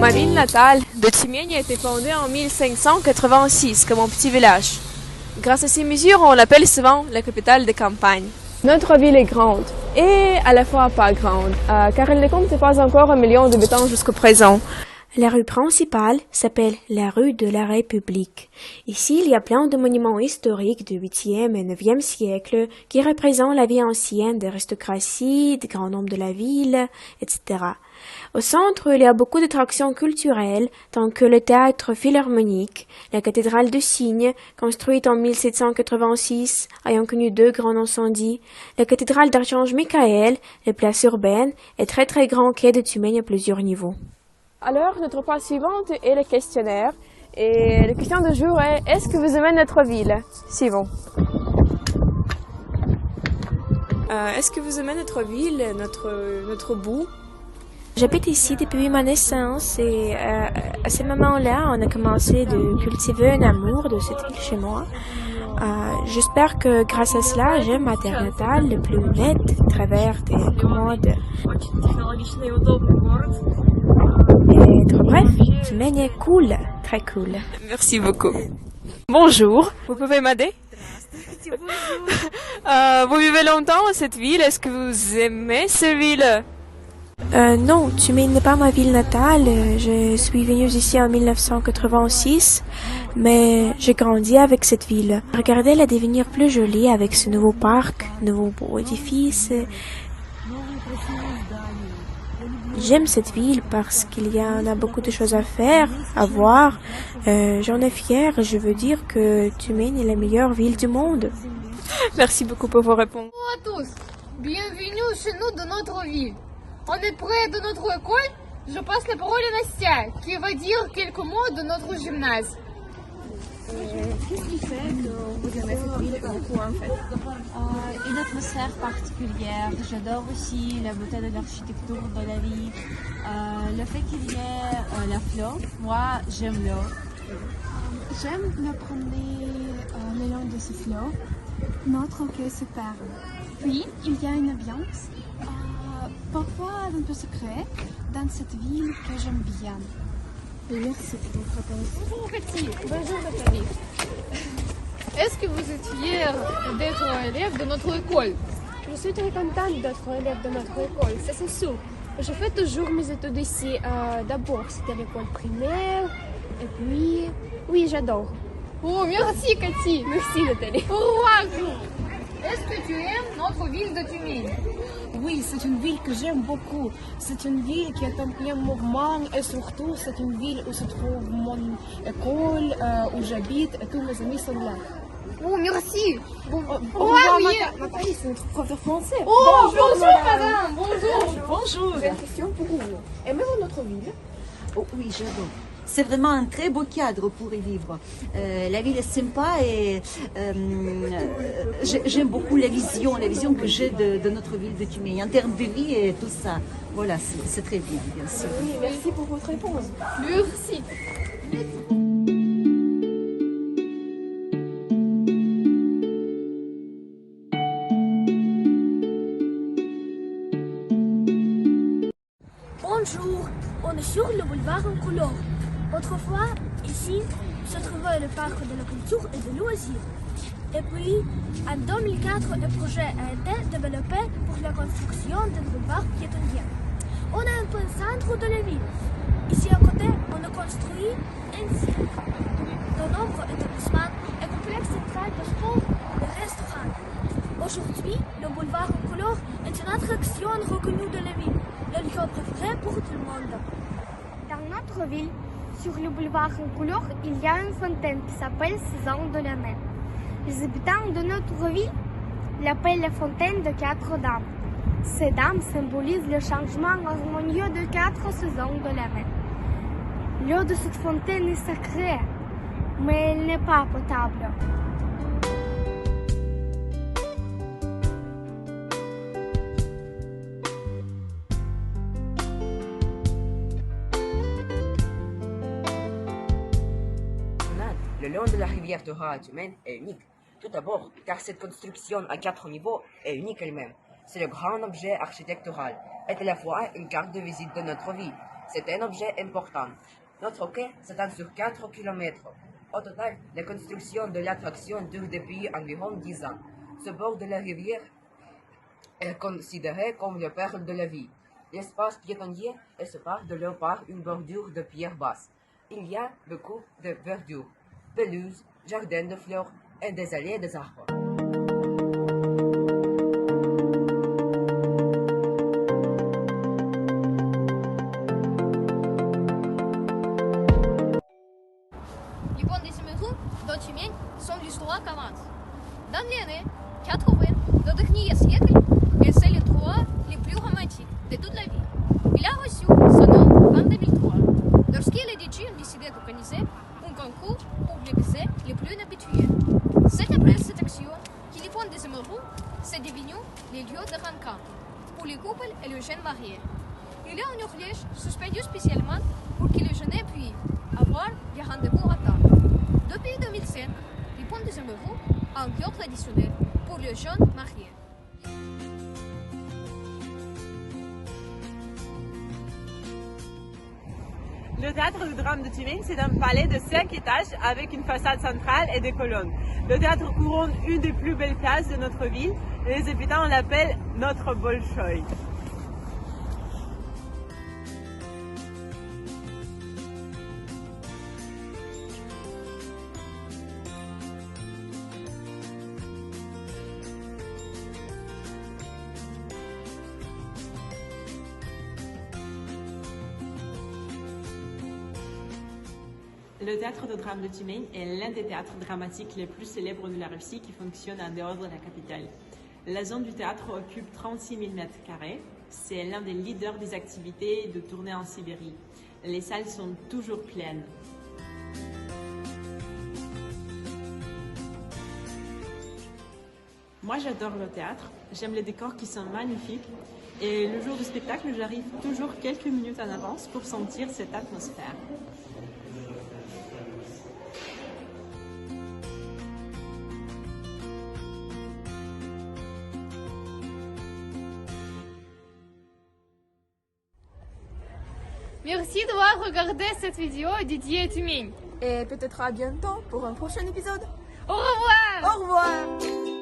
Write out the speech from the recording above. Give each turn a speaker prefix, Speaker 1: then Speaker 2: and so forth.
Speaker 1: Ma ville natale de Tumigne a été fondée en 1586 comme mon petit village. Grâce à ces mesures, on l'appelle souvent la capitale des campagnes. Notre ville est grande et à la fois pas grande, car elle ne compte pas encore 1 million d'habitants jusqu'au présent.
Speaker 2: La rue principale s'appelle la rue de la République. Ici, il y a plein de monuments historiques du 8e et 9e siècle qui représentent la vie ancienne de l'aristocratie, des grands noms de la ville, etc. Au centre, il y a beaucoup d'attractions culturelles, tant que le théâtre philharmonique, la cathédrale de Signes, construite en 1786, ayant connu 2 grands incendies, la cathédrale d'Archange Michael, les places urbaines et très grand quai de Tumigne à plusieurs niveaux.
Speaker 1: Alors, notre phase suivante est le questionnaire. Et la question du jour est: est-ce que vous aimez notre ville? Suivons. Est-ce que vous aimez notre ville, notre bout?
Speaker 2: J'habite ici depuis ma naissance et à ce moment-là, on a commencé de cultiver un amour de cette ville chez moi. J'espère que grâce à cela, j'aime ma terre natale le plus nette, à travers des commodes. Et trop bref, Tumigne est cool, très cool.
Speaker 1: Merci beaucoup. Bonjour, vous pouvez m'aider? Vous vivez longtemps dans cette ville, est-ce que vous aimez cette ville?
Speaker 2: Non, Tumigne n'est pas ma ville natale. Je suis venue ici en 1986, mais j'ai grandi avec cette ville. Regardez la devenir plus jolie avec ce nouveau parc, nouveau beau édifice. J'aime cette ville parce qu'il y en a beaucoup de choses à faire, à voir. J'en ai fière et je veux dire que Tumigne est la meilleure ville du monde.
Speaker 1: Merci beaucoup pour vos réponses.
Speaker 3: Bonjour à tous, bienvenue chez nous dans notre ville. On est près de notre école. Je passe la parole à Nastia, qui va dire quelques mots de notre gymnase.
Speaker 4: Qu'est-ce qui fait que vous aimez cette ville beaucoup en fait?
Speaker 5: Une atmosphère particulière. J'adore aussi la beauté de l'architecture de la ville. Le fait qu'il y ait la flore. Moi, j'aime l'eau.
Speaker 4: J'aime me promener le long de ce flot. Notre quai se perd. Puis, il y a une ambiance, parfois un peu secret, dans cette ville que j'aime bien.
Speaker 3: Merci pour votre réponse. Bonjour Cathy, bonjour Nathalie. Est-ce que vous êtes fière d'être élève de notre école?
Speaker 6: Je suis très contente d'être élève de notre école, ça c'est sûr. Je fais toujours mes études ici. D'abord c'était l'école primaire, et puis... Oui, j'adore.
Speaker 3: Oh, merci Cathy.
Speaker 6: Merci Nathalie.
Speaker 3: Au revoir. Est-ce que tu aimes notre ville de Tumigne?
Speaker 7: Oui, c'est une ville que j'aime beaucoup. C'est une ville qui est en plein mouvement et surtout c'est une ville où se trouve mon école, où j'habite et tous mes amis sont là.
Speaker 3: Oh, merci.
Speaker 7: Au revoir, Nathalie, c'est notre prof de français.
Speaker 3: Oh, bonjour madame. Bonjour.
Speaker 7: Bonjour.
Speaker 6: J'ai une question pour vous. Aimez-vous notre ville?
Speaker 8: Oh, oui, j'adore. C'est vraiment un très beau cadre pour y vivre. La ville est sympa et j'aime beaucoup la vision que j'ai de notre ville de Tumigne en termes de vie et tout ça. Voilà, c'est très bien sûr.
Speaker 6: Oui, merci pour votre réponse.
Speaker 3: Merci.
Speaker 9: Bonjour, on est sur le boulevard en couleur. Autrefois, ici, se trouvait le parc de la culture et de loisirs. Et puis, en 2004, le projet a été développé pour la construction d'un boulevard piétonnier. On est un peu au centre de la ville. Ici à côté, on a construit ainsi de nombreux établissements, un complexe central de sport et de restaurants. Aujourd'hui, le boulevard en couleur est une attraction reconnue de la ville, le lieu préféré pour tout le monde.
Speaker 10: Dans notre ville, sur le boulevard en couleur, il y a une fontaine qui s'appelle Saison de la mer. Les habitants de notre ville l'appellent la fontaine de 4 dames. Ces dames symbolisent le changement harmonieux de 4 saisons de la mer. L'eau de cette fontaine est sacrée, mais elle n'est pas potable.
Speaker 11: Le long de la rivière Dora à Tumigne est unique. Tout d'abord, car cette construction à 4 niveaux est unique elle-même. C'est le grand objet architectural et à la fois une carte de visite de notre vie. C'est un objet important. Notre quai s'étend sur 4 km. Au total, la construction de l'attraction dure depuis environ 10 ans. Ce bord de la rivière est considéré comme le perle de la ville. L'espace piétonnier est séparé de l'eau par une bordure de pierre basse. Il y a beaucoup de verdure, pelouse, jardins de fleurs et des allées des arbres.
Speaker 3: Les ponts des Semerous dans Тюмень sont l'histoire qu'avance. Dans les années 80, dans le dernier siècle, c'est l'endroit le plus romantique de toute la ville. Il a reçu son nom en 2003, lorsque les DJ ont décidé d'organiser un concours pour les baisers les plus habitués. C'est après cette action que les ponts des Semerous sont devenus les lieux de rencontre pour les couples et les jeunes mariés. Il y a une horloge suspendue spécialement pour que les jeunes puissent avoir des rendez-vous à temps. Depuis 2005, les ponts des Semerous ont un cœur traditionnel pour les jeunes mariés.
Speaker 12: Le théâtre du drame de Tübingen, c'est un palais de 5 étages avec une façade centrale et des colonnes. Le théâtre couronne une des plus belles places de notre ville et les habitants l'appellent notre Bolchoï. Le théâtre de drame de Tübingen est l'un des théâtres dramatiques les plus célèbres de la Russie qui fonctionne en dehors de la capitale. La zone du théâtre occupe 36 000 m². C'est l'un des leaders des activités de tournée en Sibérie. Les salles sont toujours pleines. Moi, j'adore le théâtre. J'aime les décors qui sont magnifiques. Et le jour du spectacle, j'arrive toujours quelques minutes en avance pour sentir cette atmosphère.
Speaker 3: Merci d'avoir regardé cette vidéo dédiée à Tübingen.
Speaker 1: Et peut-être à bientôt pour un prochain épisode.
Speaker 3: Au revoir!
Speaker 1: Au revoir!